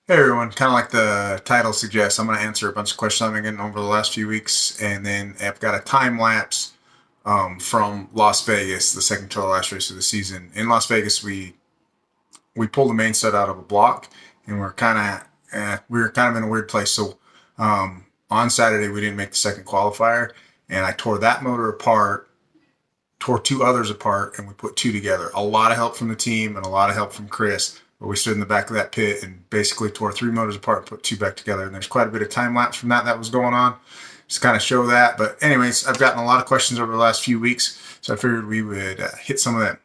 Hey everyone, kind of like the title suggests, I'm going to answer a bunch of questions I've been getting over the last few weeks, and then I've got a time lapse from Las Vegas, the second to the last race of the season. In Las Vegas, we pulled the main stud out of a block, and we were kind of in a weird place. So on Saturday, we didn't make the second qualifier, and I tore that motor apart, tore two others apart, and we put two together. A lot of help from the team and a lot of help from Chris. But we stood in the back of that pit and basically tore three motors apart and put two back together. And there's quite a bit of time lapse from that was going on. Just kind of show that. But anyways, I've gotten a lot of questions over the last few weeks, so I figured we would hit some of them.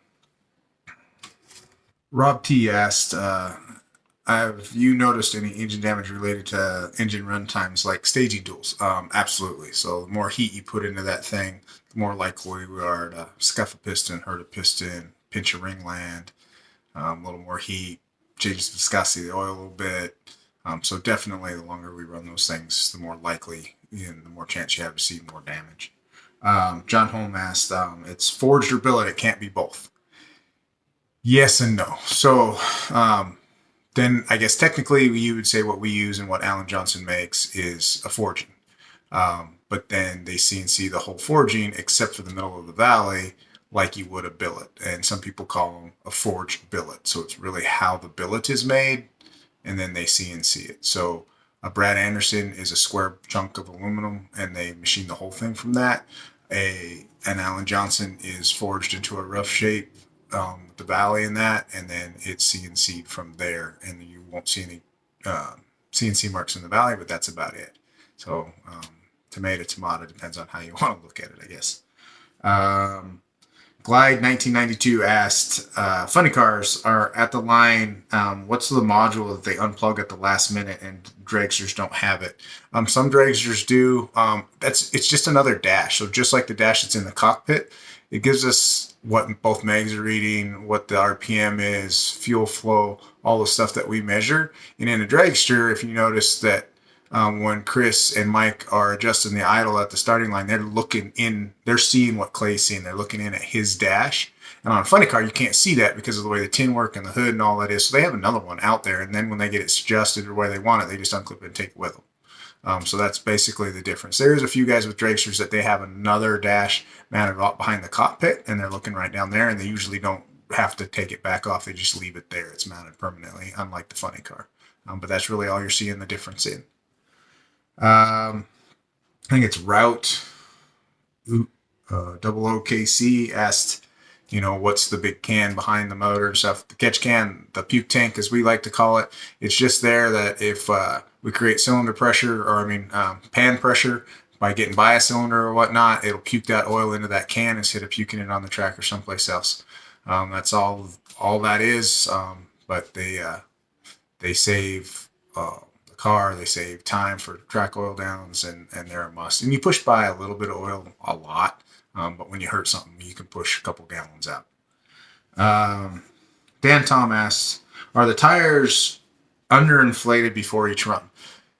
Rob T asked, have you noticed any engine damage related to engine run times like staging duels? Absolutely. So the more heat you put into that thing, the more likely we are to scuff a piston, hurt a piston, pinch a ring land, a little more heat, changes the viscosity of the oil a little bit. So definitely the longer we run those things, the more likely and the more chance you have to see more damage. John Holm asked, it's forged or billet, it can't be both. Yes and no. So then I guess technically you would say what we use and what Alan Johnson makes is a forging. But then they CNC the whole forging except for the middle of the valley like you would a billet. And some people call them a forged billet. So it's really how the billet is made and then they CNC it. So a Brad Anderson is a square chunk of aluminum and they machine the whole thing from that. An Alan Johnson is forged into a rough shape, the valley in that, and then it's CNC'd from there, and you won't see any CNC marks in the valley, but that's about it. So tomato, depends on how you want to look at it, I guess. Glide 1992 asked, funny cars are at the line. What's the module that they unplug at the last minute and dragsters don't have it? Some dragsters do. It's just another dash. So just like the dash that's in the cockpit, it gives us what both mags are reading, what the RPM is, fuel flow, all the stuff that we measure. And in a dragster, if you notice that when Chris and Mike are adjusting the idle at the starting line, they're seeing what Clay's seeing. They're looking in at his dash. And on a funny car, you can't see that because of the way the tin work and the hood and all that is. So they have another one out there. And then when they get it adjusted or where they want it, they just unclip it and take it with them. So that's basically the difference. There's a few guys with dragsters that they have another dash mounted up behind the cockpit and they're looking right down there and they usually don't have to take it back off. They just leave it there. It's mounted permanently, unlike the funny car. But that's really all you're seeing the difference in. I think it's Route double OKC asked, what's the big can behind the motor and stuff. The catch can, the puke tank, as we like to call it, it's just there that if we create cylinder pressure, or pan pressure, by getting by a cylinder or whatnot, it'll puke that oil into that can instead of puking it on the track or someplace else. That's all that is. But they save car, they save time for track oil downs, and they're a must. And you push by a little bit of oil a lot, but when you hurt something, you can push a couple gallons out. Dan Tom asks, are the tires underinflated before each run?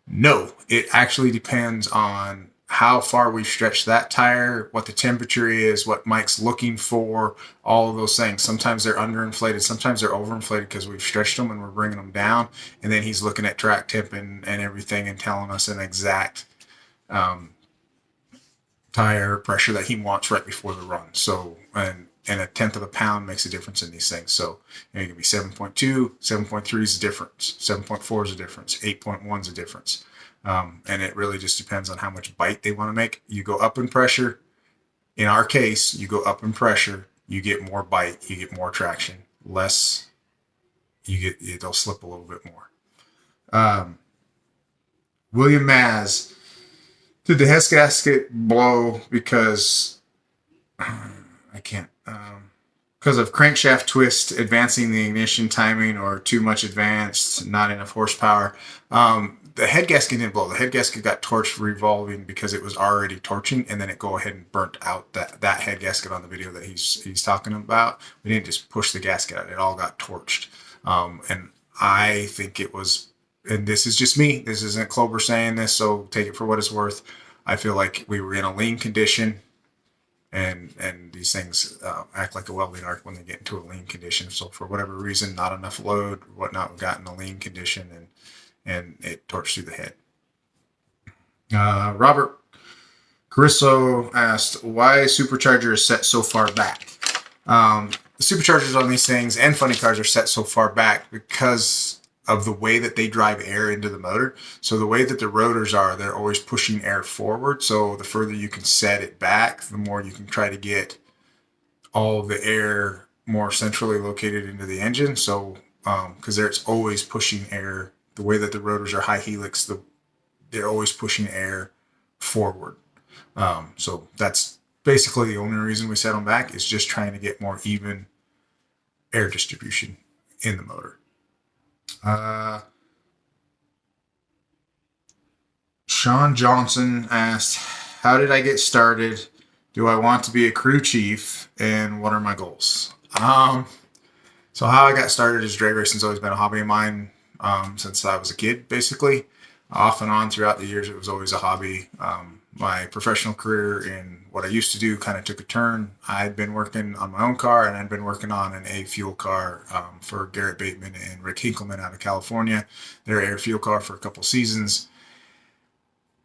No, it actually depends on how far we've stretched that tire, what the temperature is, what Mike's looking for, all of those things. Sometimes they're underinflated, sometimes they're overinflated because we've stretched them and we're bringing them down. And then he's looking at track temp and everything and telling us an exact tire pressure that he wants right before the run. So, and a tenth of a pound makes a difference in these things. So it can be 7.2, 7.3 is a difference, 7.4 is a difference, 8.1 is a difference. And it really just depends on how much bite they want to make. You go up in pressure. In our case, you go up in pressure, you get more bite, you get more traction. Less, they'll slip a little bit more. William Maz, did the head gasket blow because I can't because of crankshaft twist, advancing the ignition timing, or too much advanced, not enough horsepower? The head gasket didn't blow. The head gasket got torched revolving because it was already torching, and then it go ahead and burnt out that head gasket on the video that he's talking about. We didn't just push the gasket out; it all got torched. And I think it was, and this is just me. This isn't Klober saying this, so take it for what it's worth. I feel like we were in a lean condition, and these things act like a welding arc when they get into a lean condition. So for whatever reason, not enough load, whatnot, we got in a lean condition, and it torched through the head. Robert Carisso asked why Supercharger is set so far back. The Superchargers on these things and funny cars are set so far back because of the way that they drive air into the motor. So the way that the rotors are, they're always pushing air forward. So the further you can set it back, the more you can try to get all of the air more centrally located into the engine. So because it's always pushing air, the way that the rotors are high helix, they're always pushing air forward. So that's basically the only reason we set them back, is just trying to get more even air distribution in the motor. Sean Johnson asked, how did I get started? Do I want to be a crew chief? And what are my goals? So how I got started is drag racing's always been a hobby of mine since I was a kid, basically. Off and on throughout the years, it was always a hobby. My professional career in what I used to do kind of took a turn. I'd been working on my own car, and I'd been working on an A-fuel car for Garrett Bateman and Rick Hinkleman out of California. Their air fuel car for a couple seasons.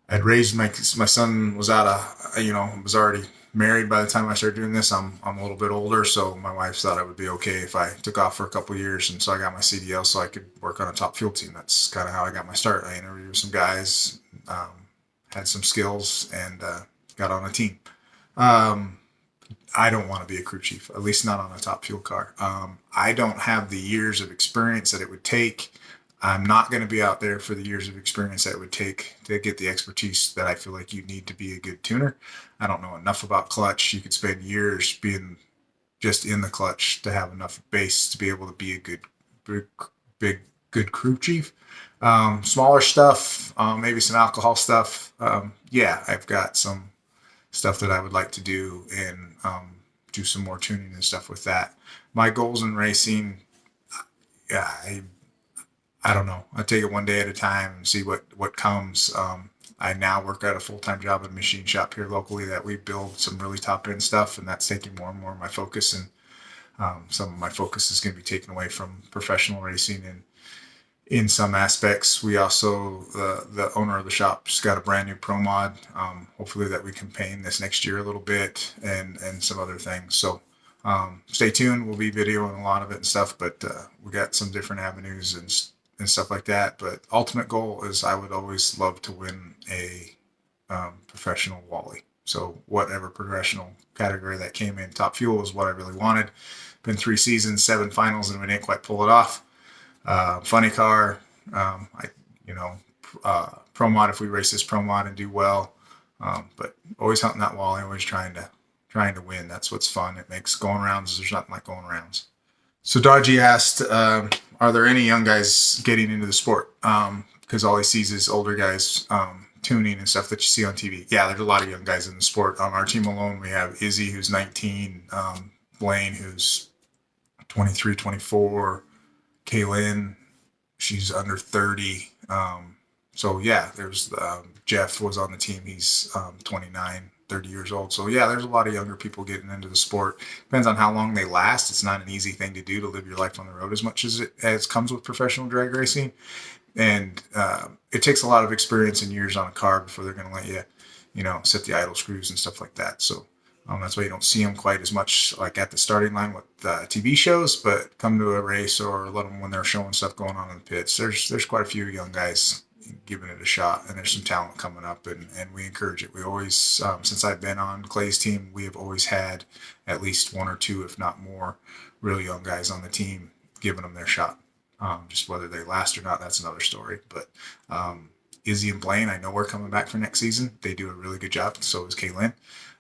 I'd raised my son was was already married by the time I started doing this. I'm a little bit older, so my wife thought I would be okay if I took off for a couple of years, and so I got my CDL so I could work on a top fuel team. That's kind of how I got my start. I interviewed with some guys, had some skills, and got on a team. I don't want to be a crew chief, at least not on a top fuel car. I don't have the years of experience that it would take. I'm not going to be out there for the years of experience that it would take to get the expertise that I feel like you need to be a good tuner. I don't know enough about clutch. You could spend years being just in the clutch to have enough base to be able to be a good crew chief. Smaller stuff, maybe some alcohol stuff. Yeah, I've got some stuff that I would like to do, and do some more tuning and stuff with that. My goals in racing, I don't know. I take it one day at a time and see what comes. I now work at a full-time job at a machine shop here locally that we build some really top-end stuff, and that's taking more and more of my focus. And some of my focus is going to be taken away from professional racing. And in some aspects, we also, the owner of the shop's got a brand new Pro Mod. Hopefully that we can paint this next year a little bit, and some other things. So stay tuned. We'll be videoing a lot of it and stuff, but we got some different avenues and stuff like that. But ultimate goal is I would always love to win a professional Wally. So whatever professional category that came in, top fuel is what I really wanted. Been 3 seasons, 7 finals, and we didn't quite pull it off. Funny car, Pro Mod, if we race this Pro Mod and do well, but always hunting that Wally, always trying to win. That's what's fun. It makes going rounds. There's nothing like going rounds. So Dodgy asked, are there any young guys getting into the sport? Because all he sees is older guys tuning and stuff that you see on TV. Yeah, there's a lot of young guys in the sport. On our team alone, we have Izzy, who's 19, Blaine, who's 23, 24, Kaylin, she's under 30. So yeah, there's Jeff was on the team. He's 29, 30 years old. So yeah, there's a lot of younger people getting into the sport. Depends on how long they last. It's not an easy thing to do, to live your life on the road as much as comes with professional drag racing. And it takes a lot of experience and years on a car before they're going to let you, set the idle screws and stuff like that. So that's why you don't see them quite as much like at the starting line with TV shows, but come to a race or let them when they're showing stuff going on in the pits. There's quite a few young guys giving it a shot, and there's some talent coming up, and we encourage it. We always, since I've been on Clay's team, we have always had at least 1 or 2, if not more, really young guys on the team giving them their shot. Just whether they last or not, that's another story. But Izzy and Blaine, I know we're coming back for next season. They do a really good job. So is Kaylin.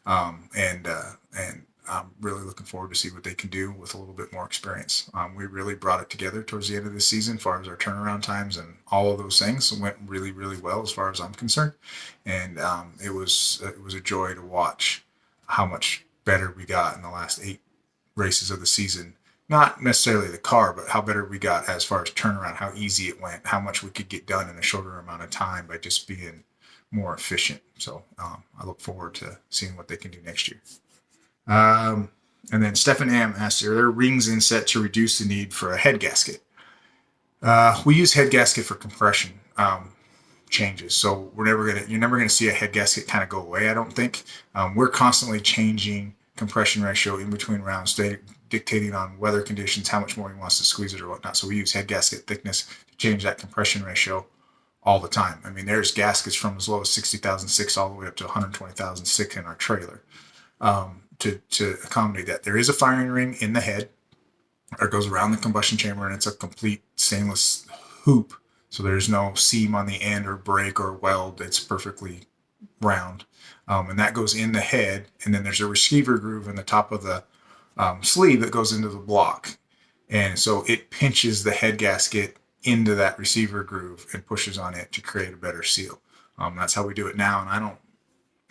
And I'm really looking forward to see what they can do with a little bit more experience. We really brought it together towards the end of the season as far as our turnaround times, and all of those things went really, really well as far as I'm concerned. And it was a joy to watch how much better we got in the last 8 races of the season. Not necessarily the car, but how better we got as far as turnaround, how easy it went, how much we could get done in a shorter amount of time by just being more efficient. So I look forward to seeing what they can do next year. And then Stephen M. asked, are there rings inset to reduce the need for a head gasket? We use head gasket for compression changes. So you're never gonna see a head gasket kind of go away. I don't think. We're constantly changing compression ratio in between rounds, dictating on weather conditions, how much more he wants to squeeze it or whatnot. So we use head gasket thickness to change that compression ratio all the time. I mean, there's gaskets from as low as 60,006 all the way up to 120,006 in our trailer to accommodate that. There is a firing ring in the head that goes around the combustion chamber, and it's a complete stainless hoop. So there's no seam on the end or break or weld. It's perfectly round. And that goes in the head. And then there's a receiver groove in the top of the sleeve that goes into the block. And so it pinches the head gasket into that receiver groove and pushes on it to create a better seal. That's how we do it now. And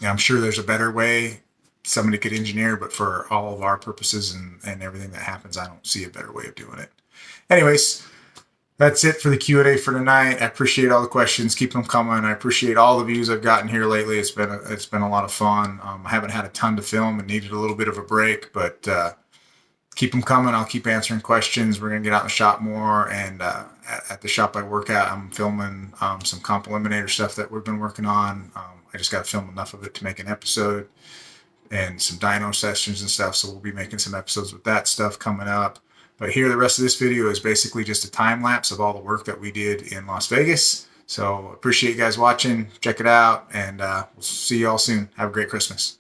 I'm sure there's a better way somebody could engineer, but for all of our purposes and everything that happens, I don't see a better way of doing it. Anyways, that's it for the Q&A for tonight. I appreciate all the questions. Keep them coming. I appreciate all the views I've gotten here lately. It's been a lot of fun. I haven't had a ton to film and needed a little bit of a break, but keep them coming. I'll keep answering questions. We're going to get out in the shop more. And at the shop I work at, I'm filming some comp eliminator stuff that we've been working on. I just got to film enough of it to make an episode, and some dyno sessions and stuff. So we'll be making some episodes with that stuff coming up. But here, the rest of this video is basically just a time lapse of all the work that we did in Las Vegas. So appreciate you guys watching. Check it out, and we'll see you all soon. Have a great Christmas.